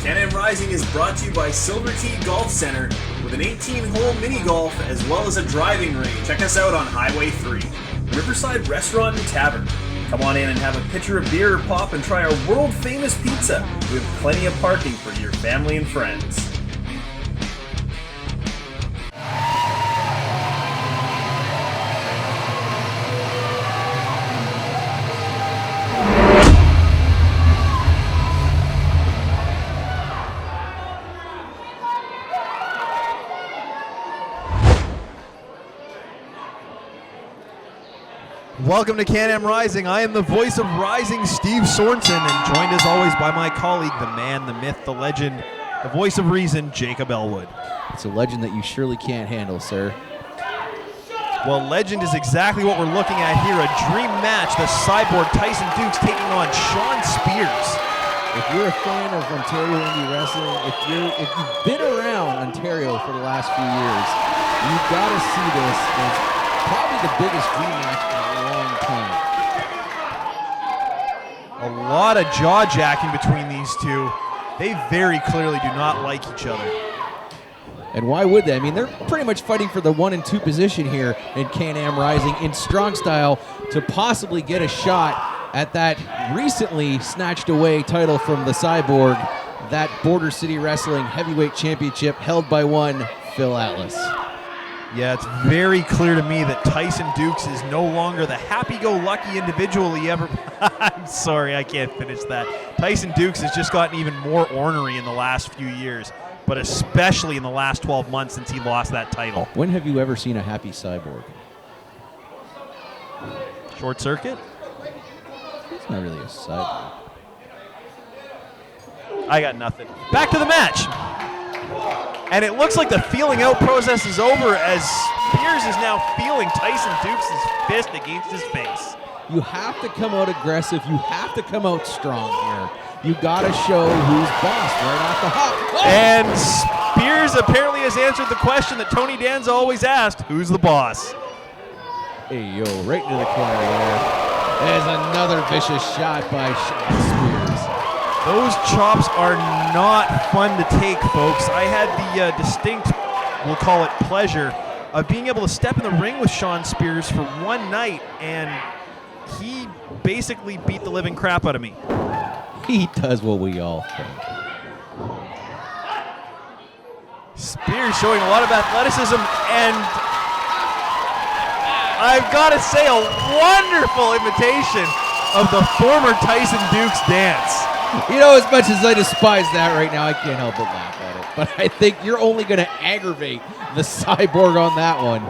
Can-Am Rising is brought to you by Silver Tee Golf Center with an 18-hole mini golf as well as a driving range. Check us out on Highway 3. Riverside Restaurant and Tavern. Come on in and have a pitcher of beer or pop and try our world-famous pizza. We have plenty of parking for your family and friends. Welcome to Can-Am Rising. I am the voice of Rising, Steve Sorensen, and joined as always by my colleague, the man, the myth, the legend, the voice of reason, Jacob Elwood. It's a legend that you surely can't handle, sir. Well, legend is exactly what we're looking at here. A dream match, the Cyborg Tyson Dux taking on Shawn Spears. If you're a fan of Ontario indie wrestling, if you've been around Ontario for the last few years, you've got to see this as probably the biggest dream match in a long time. A lot of jaw-jacking between these two. They very clearly do not like each other. And why would they? I mean, they're pretty much fighting for the 1 and 2 position here in Can-Am Rising in StrongStyle to possibly get a shot at that recently snatched away title from the Cyborg, that Border City Wrestling Heavyweight Championship held by one Phil Atlas. Yeah, it's very clear to me that Tyson Dux is no longer the happy-go-lucky individual he ever... I'm sorry, I can't finish that. Tyson Dux has just gotten even more ornery in the last few years, but especially in the last 12 months since he lost that title. When have you ever seen a happy Cyborg? Short circuit? It's not really a Cyborg. I got nothing. Back to the match. And it looks like the feeling out process is over as Spears is now feeling Tyson Dux' fist against his face. You have to come out aggressive. You have to come out strong here. You got to show who's boss right off the hop. Oh! And Spears apparently has answered the question that Tony Danza always asked, who's the boss? Hey, yo, right into the corner there. There's another vicious shot by Shawn Spears. Those chops are not fun to take, folks. I had the distinct, we'll call it pleasure, of being able to step in the ring with Shawn Spears for one night, and he basically beat the living crap out of me. He does what we all think. Spears showing a lot of athleticism, and I've got to say, a wonderful imitation of the former Tyson Dux dance. You know, as much as I despise that right now, I can't help but laugh at it. But I think you're only going to aggravate the Cyborg on that one.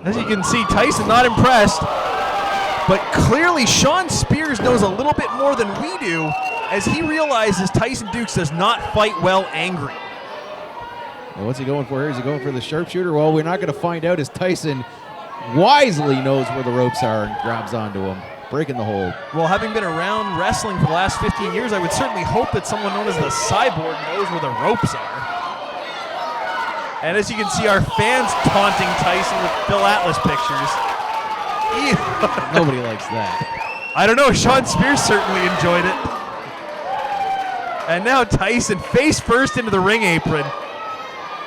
As you can see, Tyson not impressed. But clearly, Shawn Spears knows a little bit more than we do as he realizes Tyson Dux does not fight well angry. And what's he going for here? Is he going for the sharpshooter? Well, we're not going to find out as Tyson wisely knows where the ropes are and grabs onto him, breaking the hold. Well, having been around wrestling for the last 15 years, I would certainly hope that someone known as the Cyborg knows where the ropes are. And as you can see, our fans taunting Tyson with Phil Atlas pictures. Nobody likes that. I don't know. Shawn Spears certainly enjoyed it. And now Tyson face first into the ring apron.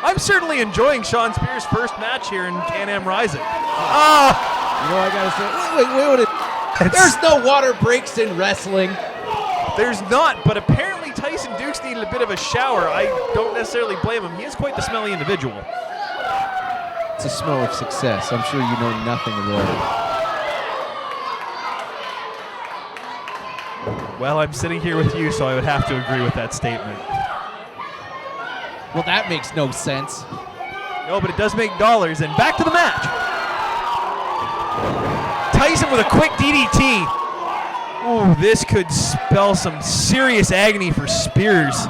I'm certainly enjoying Shawn Spears' first match here in Can-Am Rising. You know, I gotta say, wait. There's no water breaks in wrestling. There's not, but apparently Tyson Dux needed a bit of a shower. I don't necessarily blame him. He is quite the smelly individual. It's a smell of success. I'm sure you know nothing about it. Well, I'm sitting here with you, so I would have to agree with that statement. Well, that makes no sense. No, but it does make dollars, and back to the match. Tyson with a quick DDT. Ooh, this could spell some serious agony for Spears.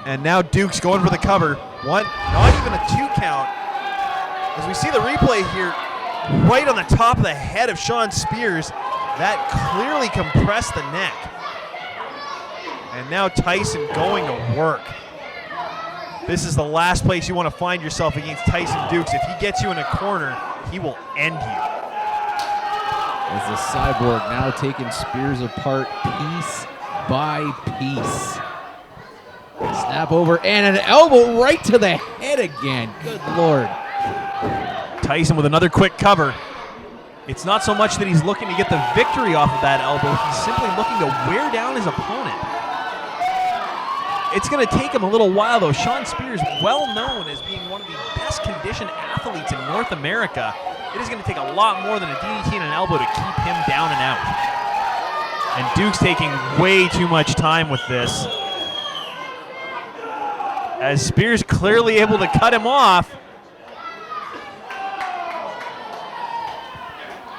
And now Dux going for the cover. One, not even a 2 count. As we see the replay here, right on the top of the head of Shawn Spears, that clearly compressed the neck. And now Tyson going to work. This is the last place you want to find yourself against Tyson Dux. If he gets you in a corner, he will end you. As the Cyborg now taking Spears apart piece by piece. Snap over and an elbow right to the head again. Good Lord. Tyson with another quick cover. It's not so much that he's looking to get the victory off of that elbow. He's simply looking to wear down his opponent. It's going to take him a little while, though. Shawn Spears, well known as being one of the best conditioned athletes in North America. It is going to take a lot more than a DDT and an elbow to keep him down and out. And Duke's taking way too much time with this, as Spears clearly able to cut him off.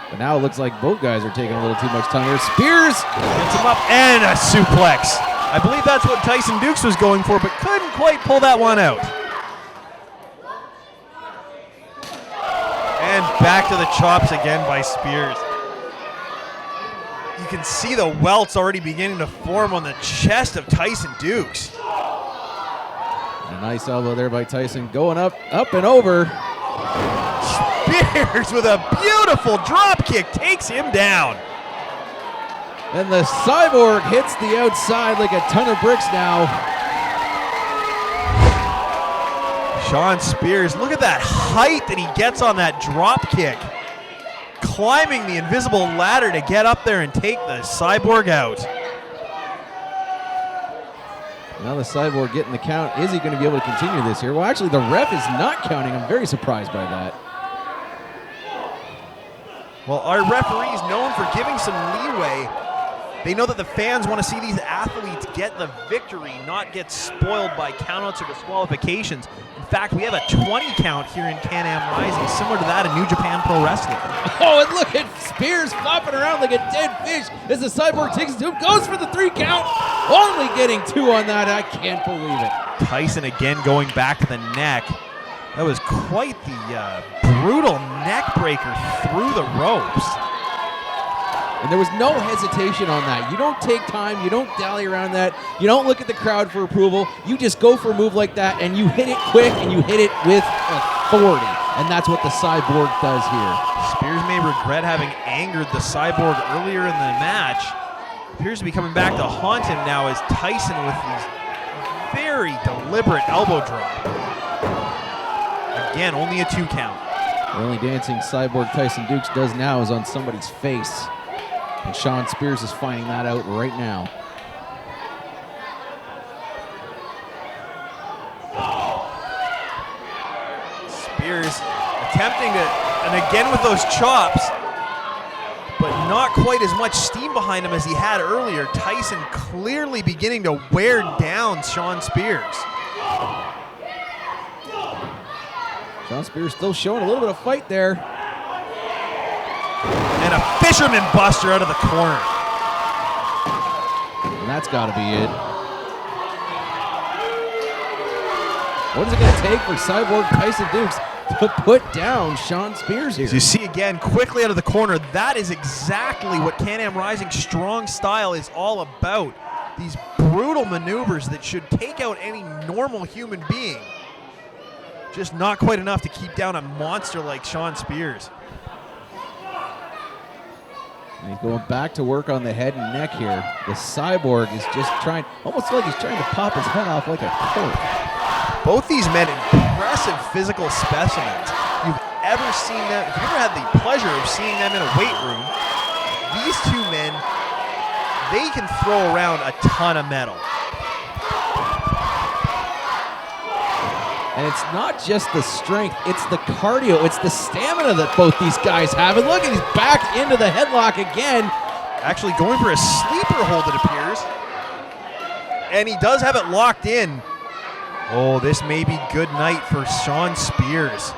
But now it looks like both guys are taking a little too much time here. Spears gets him up and a suplex. I believe that's what Tyson Dux was going for, but couldn't quite pull that one out. And back to the chops again by Spears. You can see the welts already beginning to form on the chest of Tyson Dux. A nice elbow there by Tyson, going up and over. Spears with a beautiful drop kick takes him down. And the Cyborg hits the outside like a ton of bricks now. Shawn Spears, look at that height that he gets on that drop kick. Climbing the invisible ladder to get up there and take the Cyborg out. Now the Cyborg getting the count. Is he going to be able to continue this here? Well, actually, the ref is not counting. I'm very surprised by that. Well, our referees, known for giving some leeway, they know that the fans want to see these athletes get the victory, not get spoiled by countouts or disqualifications. In fact, we have a 20 count here in Can-Am Rising, similar to that in New Japan Pro Wrestling. Oh, and look at Spears flopping around like a dead fish as the Cyborg takes it to him, goes for the 3 count, only getting 2 on that. I can't believe it. Tyson again going back to the neck. That was quite the brutal neck breaker through the ropes. And there was no hesitation on that. You don't take time, you don't dally around that, you don't look at the crowd for approval, you just go for a move like that and you hit it quick and you hit it with authority. And that's what the Cyborg does here. Spears may regret having angered the Cyborg earlier in the match. Appears to be coming back to haunt him now as Tyson with these very deliberate elbow drop. Again, only a 2 count. The only dancing Cyborg Tyson Dux does now is on somebody's face. And Shawn Spears is finding that out right now. Spears attempting to, and again with those chops, but not quite as much steam behind him as he had earlier. Tyson clearly beginning to wear down Shawn Spears. Shawn Spears still showing a little bit of fight there. And a fisherman buster out of the corner. And that's got to be it. What is it going to take for Cyborg Tyson Dux to put down Shawn Spears here? As you see again, quickly out of the corner, that is exactly what Can-Am Rising Strong Style is all about. These brutal maneuvers that should take out any normal human being. Just not quite enough to keep down a monster like Shawn Spears. And he's going back to work on the head and neck here. The Cyborg is just trying, almost like he's trying to pop his head off like a cork. Both these men, impressive physical specimens. If you've ever seen them, if you've ever had the pleasure of seeing them in a weight room, these 2 men, they can throw around a ton of metal. And it's not just the strength, it's the cardio, it's the stamina that both these guys have. And look, he's back into the headlock again. Actually going for a sleeper hold, it appears. And he does have it locked in. Oh, this may be good night for Shawn Spears.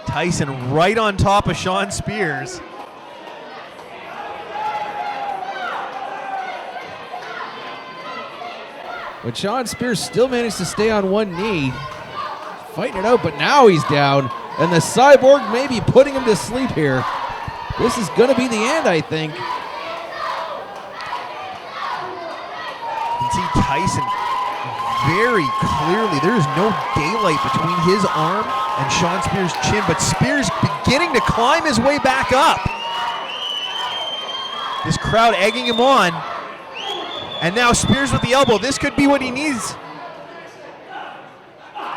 Tyson right on top of Shawn Spears. But Shawn Spears still managed to stay on one knee, fighting it out, but now he's down, and the Cyborg may be putting him to sleep here. This is going to be the end, I think. You can see Tyson very clearly, there is no daylight between his arm and Shawn Spears' chin, but Spears beginning to climb his way back up. This crowd egging him on. And now Spears with the elbow. This could be what he needs.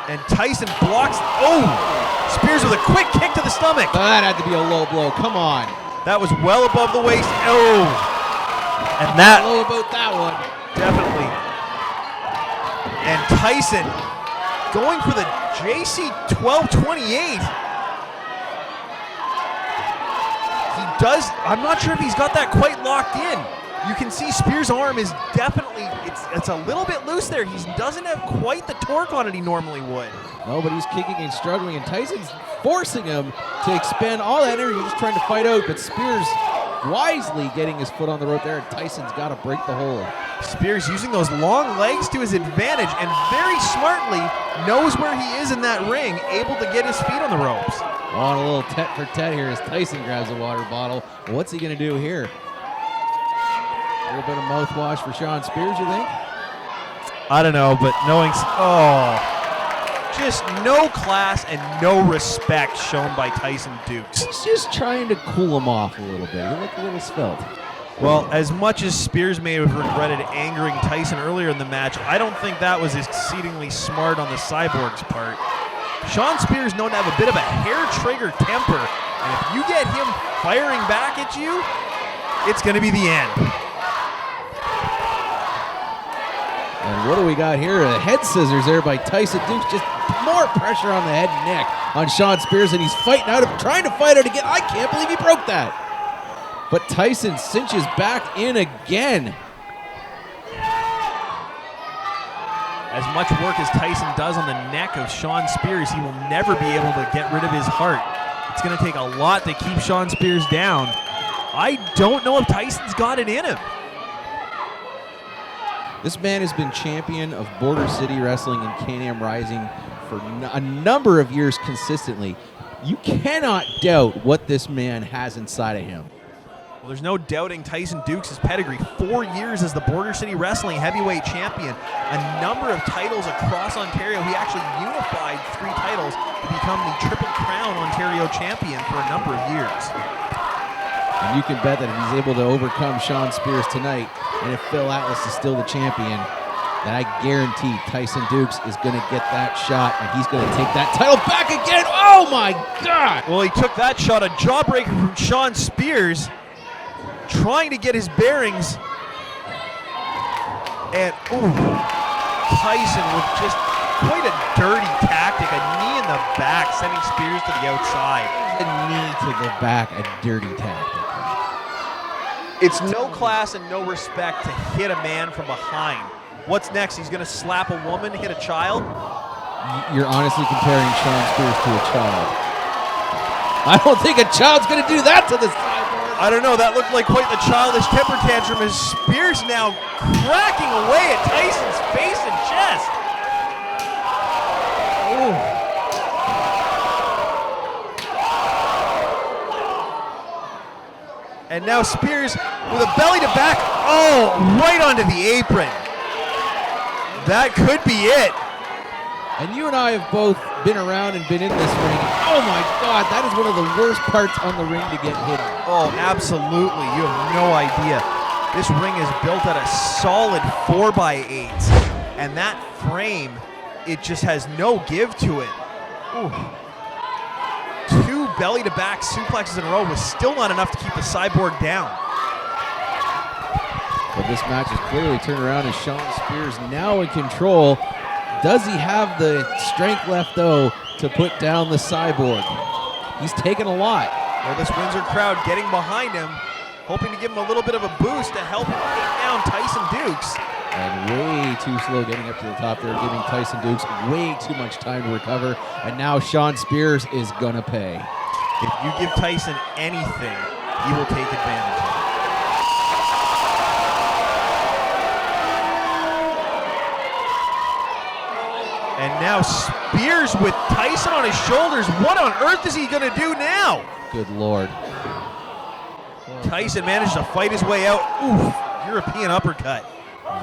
And Tyson blocks. Oh! Spears with a quick kick to the stomach. That had to be a low blow. Come on. That was well above the waist. Oh! And that. Low about that one. Definitely. And Tyson going for the JC 1228. He does. I'm not sure if he's got that quite locked in. You can see Spears' arm is definitely, it's a little bit loose there. He doesn't have quite the torque on it he normally would. No, but he's kicking and struggling, and Tyson's forcing him to expend all that energy, just trying to fight out, but Spears wisely getting his foot on the rope there, and Tyson's got to break the hold. Spears using those long legs to his advantage and very smartly knows where he is in that ring, able to get his feet on the ropes. On a little tet for tet here as Tyson grabs a water bottle. What's he going to do here? A little bit of mouthwash for Shawn Spears, you think? I don't know, but knowing, just no class and no respect shown by Tyson Dux. He's just trying to cool him off a little bit. He looked a little svelte. Well, as much as Spears may have regretted angering Tyson earlier in the match, I don't think that was exceedingly smart on the Cyborg's part. Shawn Spears known to have a bit of a hair-trigger temper, and if you get him firing back at you, it's going to be the end. And what do we got here? A head scissors there by Tyson Dux. Just more pressure on the head and neck on Shawn Spears, and he's fighting out of, trying to fight out again. I can't believe he broke that. But Tyson cinches back in again. As much work as Tyson does on the neck of Shawn Spears, he will never be able to get rid of his heart. It's going to take a lot to keep Shawn Spears down. I don't know if Tyson's got it in him. This man has been champion of Border City Wrestling and Can-Am Rising for a number of years consistently. You cannot doubt what this man has inside of him. Well, there's no doubting Tyson Dux' pedigree. 4 years as the Border City Wrestling heavyweight champion. A number of titles across Ontario. He actually unified 3 titles to become the Triple Crown Ontario champion for a number of years. And you can bet that if he's able to overcome Shawn Spears tonight, and if Phil Atlas is still the champion, then I guarantee Tyson Dux is going to get that shot, and he's going to take that title back again. Oh, my God! Well, he took that shot, a jawbreaker from Shawn Spears, trying to get his bearings. And, ooh, Tyson with just quite a dirty tactic, a knee in the back, sending Spears to the outside. A knee to the back, a dirty tactic. It's no class and no respect to hit a man from behind. What's next? He's going to slap a woman, hit a child? You're honestly comparing Shawn Spears to a child. I don't think a child's going to do that to this Cyborg. I don't know. That looked like quite the childish temper tantrum as Spears now cracking away at Tyson's face and chest. Ooh. And now Spears with a belly to back. Oh, right onto the apron. That could be it. And you and I have both been around and been in this ring. Oh my God, that is one of the worst parts on the ring to get hit on. Oh, absolutely. You have no idea. This ring is built at a solid 4x8. And that frame, it just has no give to it. Ooh. 2 belly-to-back suplexes in a row was still not enough to keep the Cyborg down. But this match is clearly turned around as Shawn Spears now in control. Does he have the strength left, though, to put down the Cyborg? He's taken a lot. Well, this Windsor crowd getting behind him, hoping to give him a little bit of a boost to help him take down Tyson Dux. And way too slow getting up to the top there, giving Tyson Dux way too much time to recover. And now Shawn Spears is going to pay. If you give Tyson anything, he will take advantage of it. And now Spears with Tyson on his shoulders. What on earth is he going to do now? Good Lord. Tyson managed to fight his way out. Oof, European uppercut.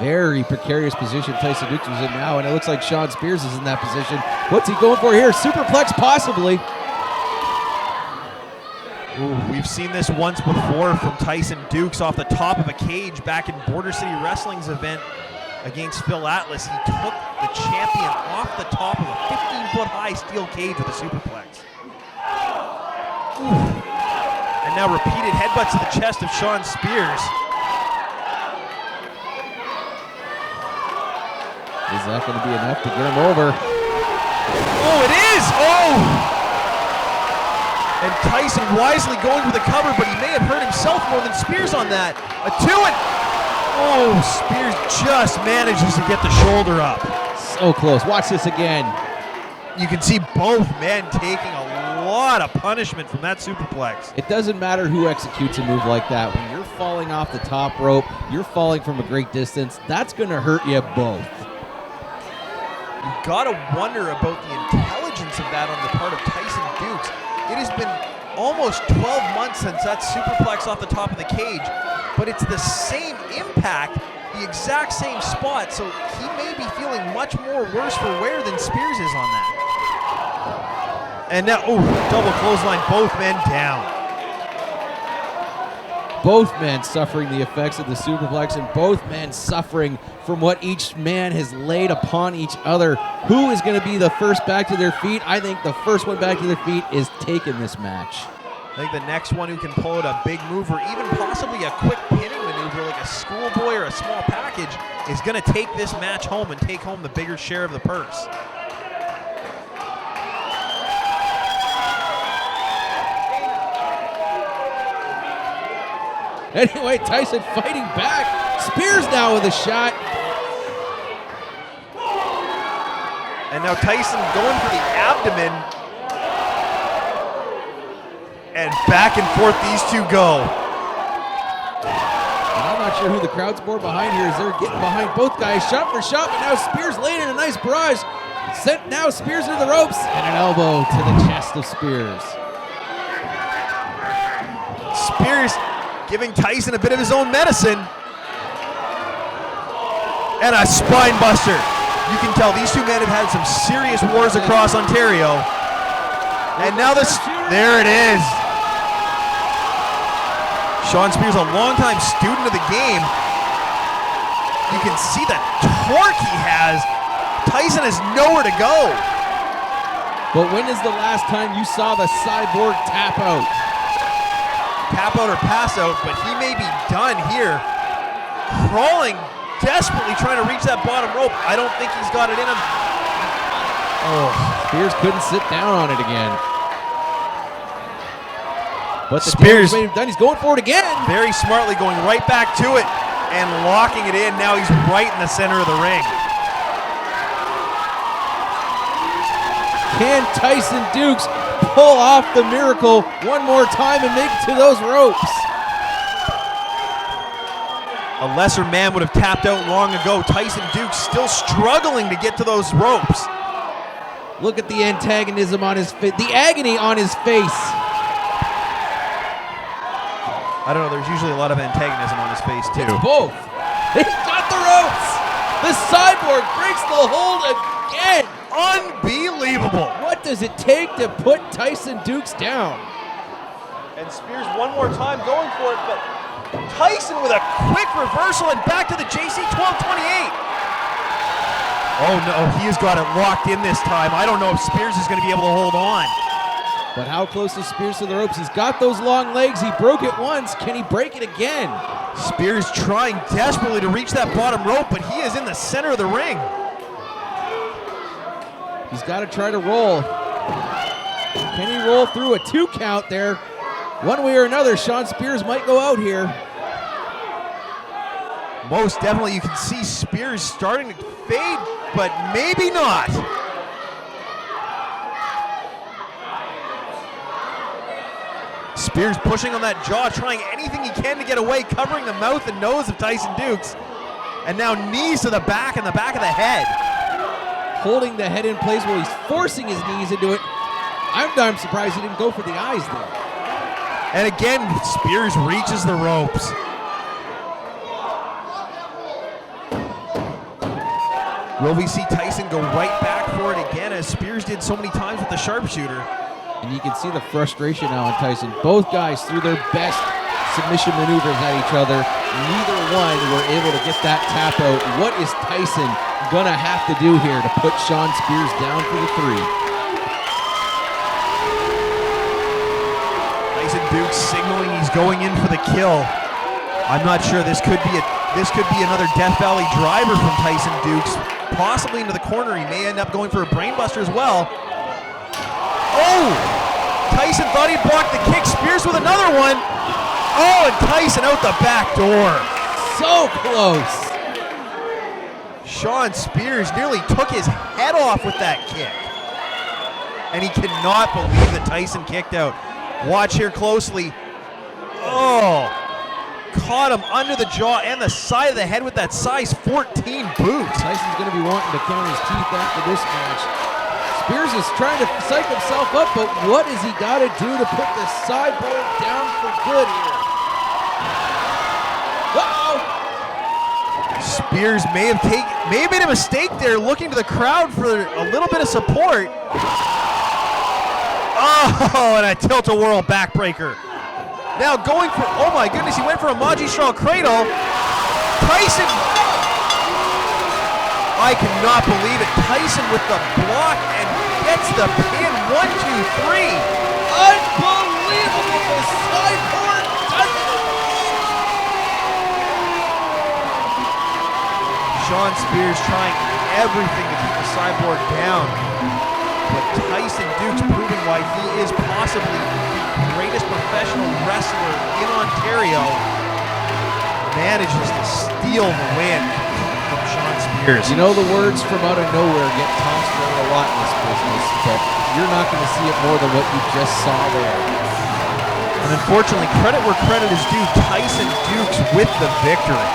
Very precarious position Tyson Dux was in now, and it looks like Shawn Spears is in that position. What's he going for here? Superplex possibly. Ooh, we've seen this once before from Tyson Dux off the top of a cage back in Border City Wrestling's event against Phil Atlas. He took the champion off the top of a 15-foot high steel cage with a superplex. Ooh. And now repeated headbutts to the chest of Shawn Spears. Is that going to be enough to get him over? Oh, it is! Oh! And Tyson wisely going for the cover, but he may have hurt himself more than Spears on that. A 2 and... Oh, Spears just manages to get the shoulder up. So close. Watch this again. You can see both men taking a lot of punishment from that superplex. It doesn't matter who executes a move like that. When you're falling off the top rope, you're falling from a great distance, that's going to hurt you both. You've got to wonder about the intelligence of that on the part of Tyson Dux. It has been almost 12 months since that superplex off the top of the cage, but it's the same impact, the exact same spot, so he may be feeling much more worse for wear than Spears is on that. And now, oh, double clothesline, both men down. Both men suffering the effects of the superplex, and both men suffering from what each man has laid upon each other. Who is going to be the first back to their feet? I think the first one back to their feet is taking this match. I think the next one who can pull out a big move or even possibly a quick pinning maneuver like a schoolboy or a small package is going to take this match home and take home the bigger share of the purse. Anyway, Tyson fighting back. Spears now with a shot. And now Tyson going for the abdomen. And back and forth these two go. And I'm not sure who the crowd's more behind here as they're getting behind both guys. Shot for shot, but now Spears laying in a nice barrage. Sent now Spears into the ropes. And an elbow to the chest of Spears. Spears giving Tyson a bit of his own medicine. And a spine buster. You can tell these two men have had some serious wars across Ontario. And now this, there it is. Shawn Spears, a longtime student of the game. You can see the torque he has. Tyson has nowhere to go. But when is the last time you saw the Cyborg tap out? Tap out or pass out, but he may be done here. Crawling, desperately trying to reach that bottom rope. I don't think he's got it in him. Oh, Spears couldn't sit down on it again. But the Spears made him done. He's going for it again. Very smartly going right back to it and locking it in. Now he's right in the center of the ring. Can Tyson Dux pull off the miracle one more time and make it to those ropes? A lesser man would have tapped out long ago. Tyson Dux still struggling to get to those ropes. Look at the antagonism on his face, the agony on his face. I don't know, there's usually a lot of antagonism on his face too. It's both. He's got the ropes. The Cyborg breaks the hold again. Unbelievable. What does it take to put Tyson Dux down? And Spears one more time going for it, but Tyson with a quick reversal and back to the JC 1228. Oh no, he has got it locked in this time. I don't know if Spears is going to be able to hold on. But how close is Spears to the ropes? He's got those long legs. He broke it once. Can he break it again? Spears trying desperately to reach that bottom rope, but he is in the center of the ring. He's got to try to roll. Can he roll through a 2 count there? One way or another, Shawn Spears might go out here. Most definitely, you can see Spears starting to fade, but maybe not. Spears pushing on that jaw, trying anything he can to get away, covering the mouth and nose of Tyson Dux. And now knees to the back and the back of the head. Holding the head in place while he's forcing his knees into it. I'm surprised he didn't go for the eyes there. And again, Spears reaches the ropes. Will we see Tyson go right back for it again, as Spears did so many times with the sharpshooter? And you can see the frustration now in Tyson. Both guys threw their best submission maneuvers at each other. Neither one were able to get that tap out. What is Tyson gonna have to do here to put Shawn Spears down for the 3? Tyson Dux signaling he's going in for the kill. I'm not sure. This could be another Death Valley driver from Tyson Dux, possibly into the corner. He may end up going for a brainbuster as well. Oh! Tyson thought he blocked the kick. Spears with another one. Oh, and Tyson out the back door. So close. Shawn Spears nearly took his head off with that kick. And he cannot believe that Tyson kicked out. Watch here closely. Oh, caught him under the jaw and the side of the head with that size 14 boot. Tyson's going to be wanting to count his teeth after this match. Spears is trying to psych himself up, but what has he got to do to put the sideboard down for good here? Uh-oh! Spears may have made a mistake there, looking to the crowd for a little bit of support. Oh, and a tilt-a-whirl backbreaker. Now going for, oh my goodness, he went for a magistral cradle. Tyson, I cannot believe it. Tyson with the block and gets the pin. 1, 2, 3. Unbelievable! The sideboard does it! Shawn Spears trying everything to keep the sideboard down. But Tyson Dux proving why he is possibly the greatest professional wrestler in Ontario, manages to steal the win from Shawn Spears. You know, the words from out of nowhere get tossed around a lot in this business, but you're not going to see it more than what you just saw there. And unfortunately, credit where credit is due, Tyson Dux with the victory.